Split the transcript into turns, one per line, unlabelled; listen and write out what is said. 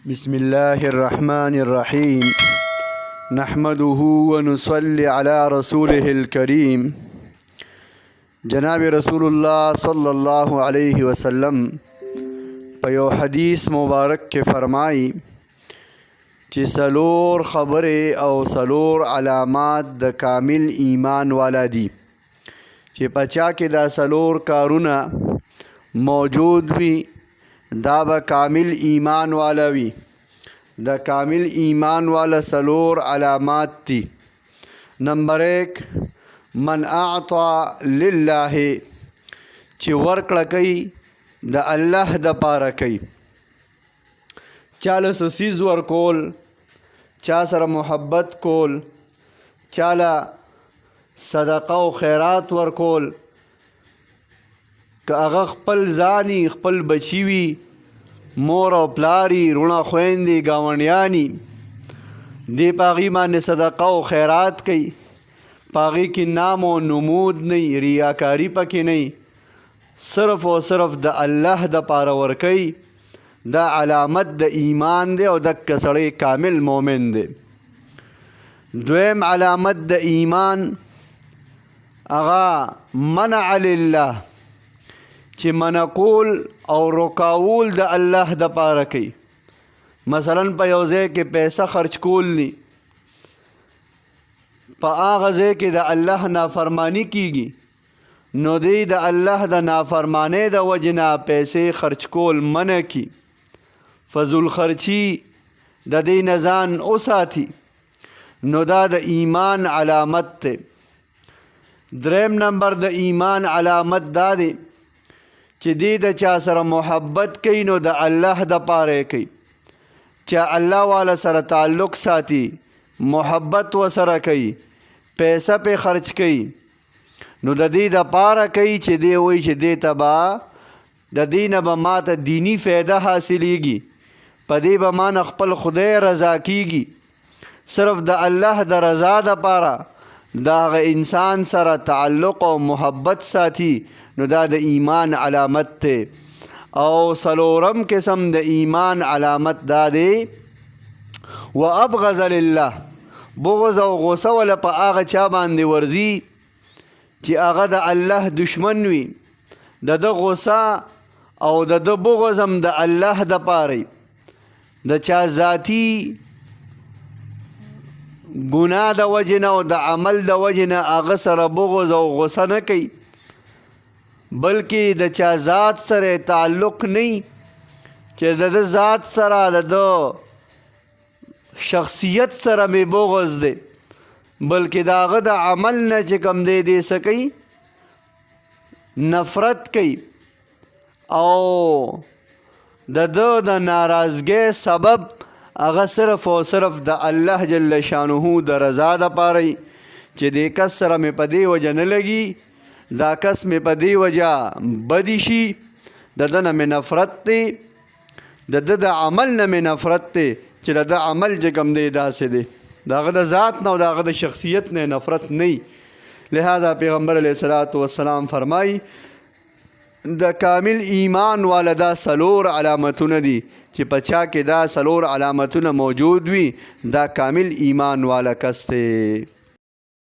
بسم الله الرحمن الرحيم نحمده ونصلي على رسوله الكريم جناب رسول الله صلی اللہ علیہ وسلم په یو حدیث مبارک کې فرمایي چې څلور خبرې او څلور علامات د کامل ایمان والا دي چې پچا کې دا څلور کارونه موجود وي دا به کامل ایمان والا وي د کامل ایمان والا څلور علامات دي نمبر 1 من اعطى لله چې ورکړه کوي د الله د پاره کوي چاله سیز ورکول چا سره محبت کول چاله صدقه او خیرات ورکول که هغه خپل ځاني خپل بچي وي مور او پلاری رونه خويندې گاونډیانی دی پاغي باندې صدقه او خیرات کوي پاغي کې نام او نمود نه ریاکاری پکې نه صرف او صرف د الله د پاره ور کوي دا علامت د ایمان دی او د کسړی کامل مؤمن دی دویم علامت د ایمان اغا منع لله چې منقول او رکاول د الله د پاره کوي مثلا په یو ځای کې پیسې خرج کول ني په هغه ځای کې د الله نافرمانی کیږي نو دی د الله د نافرمانی د وجنه پیسې خرج کول منع کی فضل خرچی د دې نزان او ساتي نو دا د ایمان علامت ته دریم نمبر د ایمان علامت دا دی چې دی د چا سره محبت کوي نو د الله د پاره کوي چې الله والا سره تعلق ساتي محبت و سره کوي پیسې په خرج کوي نو د دې د پاره کوي چې دی وایي چې دی تبا د دینه به ماته دینی فایده حاصلېږي په دې به مان خپل خدای رضا کیږي صرف د الله د رضا د پاره دا انسان سره تعلق او محبت ساتي نو دا د ایمان علامت ته او څلورم قسم د ایمان علامت دا دی وابغض لله بغض او غصه ول په هغه چا باندې ورزي چې هغه د الله دشمن وي د غصه او د بغض هم د الله د پاره د چا ذاتی ګناه د وجنه او د عمل د وجنه هغه سره بغض او غصه نه کوي بلکې د چا ذات سره تعلق نه چې د ذات سره د شخصیت سره می بغض دی بلکې داغه د عمل نه چې کم دی سکی نفرت کوي او د ناراضګۍ سبب هغه صرف او صرف د الله جل شانه د رضا د پاره چې د کس سره مې په دې وجه نه لګي دا کس مې په دې وجه بدی شي د ده نه مې نفرت دی د عمل نه مې نفرت دی چې د عمل چې کوم دی داسې دی د هغه د ذات نه او د هغه د شخصیت نه نفرت نه لہذا پیغمبر علیه الصلاۃ والسلام فرمایي د کامل ایمان والا دا څلور علامتونه دي چې په چا کې دا څلور علامتونه موجود وي دا کامل ایمان والا کس دی